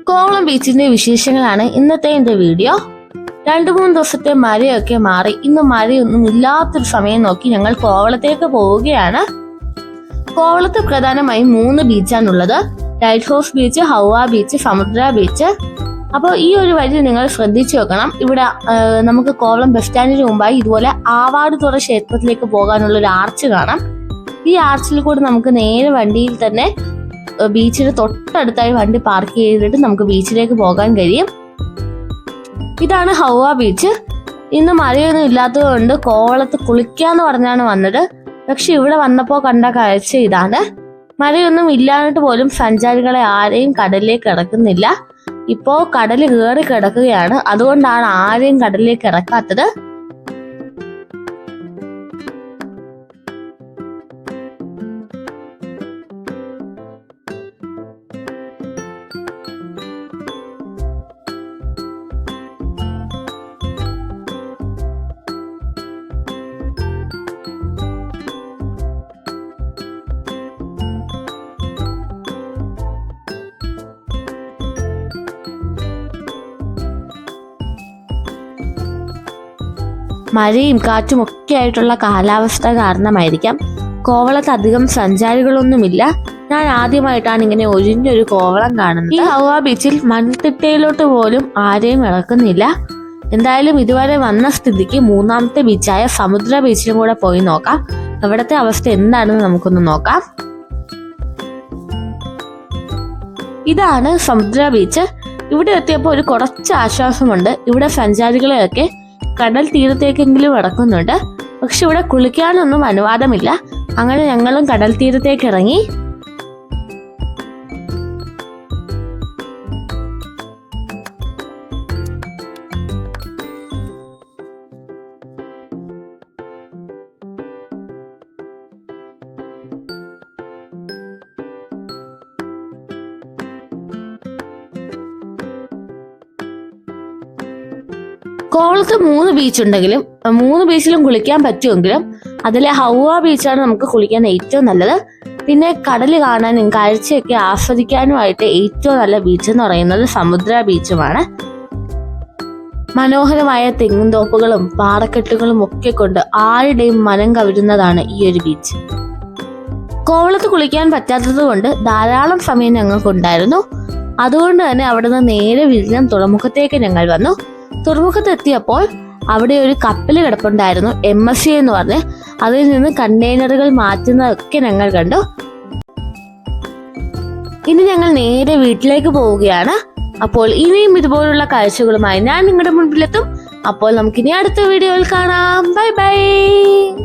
കോവളം ബീച്ചിന്റെ വിശേഷങ്ങളാണ് ഇന്നത്തെ എന്റെ വീഡിയോ. 2-3 ദിവസത്തെ മഴയൊക്കെ മാറി ഇന്ന് മഴയൊന്നും ഇല്ലാത്തൊരു സമയം നോക്കി ഞങ്ങൾ കോവളത്തേക്ക് പോവുകയാണ്. കോവളത്ത് പ്രധാനമായും 3 ബീച്ചാണുള്ളത്: ലൈറ്റ് ഹൗസ് ബീച്ച്, ഹൗവ ബീച്ച്, സമുദ്ര ബീച്ച്. അപ്പോൾ ഈ ഒരു വഴി നിങ്ങൾ ശ്രദ്ധിച്ചു വെക്കണം. ഇവിടെ നമുക്ക് കോവളം ബസ് സ്റ്റാൻഡിന് മുമ്പായി ഇതുപോലെ ആവാടുതുറ ക്ഷേത്രത്തിലേക്ക് പോകാനുള്ള ഒരു ആർച്ച് കാണാം. ഈ ആർച്ചിൽ കൂടെ നമുക്ക് നേരെ വണ്ടിയിൽ തന്നെ ബീച്ചിന് തൊട്ടടുത്തായി വണ്ടി പാർക്ക് ചെയ്തിട്ട് നമുക്ക് ബീച്ചിലേക്ക് പോകാൻ കഴിയും. ഇതാണ് ഹൗവ ബീച്ച്. ഇന്ന് മഴയൊന്നും ഇല്ലാത്തത് കൊണ്ട് കോവളത്ത് കുളിക്കാന്ന് പറഞ്ഞാണ് വന്നത്. പക്ഷെ ഇവിടെ വന്നപ്പോൾ കണ്ട കാഴ്ച ഇതാണ്. മഴയൊന്നും ഇല്ലാഞ്ഞിട്ട് പോലും സഞ്ചാരികളെ ആരെയും കടലിലേക്ക് ഇറക്കുന്നില്ല. ഇപ്പോ കടൽ കയറി കിടക്കുകയാണ്, അതുകൊണ്ടാണ് ആരെയും കടലിലേക്ക് ഇറക്കാത്തത്. മഴയും കാറ്റും ഒക്കെ ആയിട്ടുള്ള കാലാവസ്ഥ കാരണമായിരിക്കാം കോവളത്ത് അധികം സഞ്ചാരികളൊന്നുമില്ല. ഞാൻ ആദ്യമായിട്ടാണ് ഇങ്ങനെ ഒഴിഞ്ഞൊരു കോവളം കാണുന്നത്. ഈ ഹൗവ ബീച്ചിൽ മൺതിട്ടയിലോട്ട് പോലും ആരെയും ഇറക്കുന്നില്ല. എന്തായാലും ഇതുവരെ വന്ന സ്ഥിതിക്ക് 3ാമത്തെ ബീച്ചായ സമുദ്ര ബീച്ചിലും കൂടെ പോയി നോക്കാം. അവിടുത്തെ അവസ്ഥ എന്താണെന്ന് നമുക്കൊന്ന് നോക്കാം. ഇതാണ് സമുദ്ര ബീച്ച്. ഇവിടെ എത്തിയപ്പോൾ ഒരു കുറച്ച് ആശ്വാസമുണ്ട്. ഇവിടെ സഞ്ചാരികളെയൊക്കെ കടൽ തീരത്തേക്കെങ്കിലും ഇറക്കുന്നുണ്ട്. പക്ഷെ ഇവിടെ കുളിക്കാനൊന്നും അനുവാദമില്ല. അങ്ങനെ ഞങ്ങളും കടൽ തീരത്തേക്ക് ഇറങ്ങി. കോവളത്ത് 3 ബീച്ച് ഉണ്ടെങ്കിലും 3 ബീച്ചിലും കുളിക്കാൻ പറ്റുമെങ്കിലും അതിലെ ഹൗവ ബീച്ചാണ് നമുക്ക് കുളിക്കാൻ ഏറ്റവും നല്ലത്. പിന്നെ കടൽ കാണാനും കാഴ്ചയൊക്കെ ആസ്വദിക്കാനുമായിട്ട് ഏറ്റവും നല്ല ബീച്ച് എന്ന് പറയുന്നത് സമുദ്ര ബീച്ചുമാണ്. മനോഹരമായ തെങ്ങുംതോപ്പുകളും പാറക്കെട്ടുകളും ഒക്കെ കൊണ്ട് ആരുടെയും മനം കവരുന്നതാണ് ഈ ഒരു ബീച്ച്. കോവളത്ത് കുളിക്കാൻ പറ്റാത്തത് കൊണ്ട് ധാരാളം സമയം ഞങ്ങൾക്കുണ്ടായിരുന്നു. അതുകൊണ്ട് തന്നെ അവിടെ നിന്ന് നേരെ വിഴിഞ്ഞം തുറമുഖത്തേക്ക് ഞങ്ങൾ വന്നു. തുറമുഖത്ത് എത്തിയപ്പോൾ അവിടെ ഒരു കപ്പൽ കിടപ്പുണ്ടായിരുന്നു, MSC എന്ന് പറഞ്ഞ്. അതിൽ നിന്ന് കണ്ടെയ്നറുകൾ മാറ്റുന്നതൊക്കെ ഞങ്ങൾ കണ്ടു. ഇനി ഞങ്ങൾ നേരെ വീട്ടിലേക്ക് പോവുകയാണ്. അപ്പോൾ ഇനിയും ഇതുപോലുള്ള കാഴ്ചകളുമായി ഞാൻ നിങ്ങളുടെ മുൻപിലെത്തും. അപ്പോൾ നമുക്കിനി അടുത്ത വീഡിയോയിൽ കാണാം. Bye bye.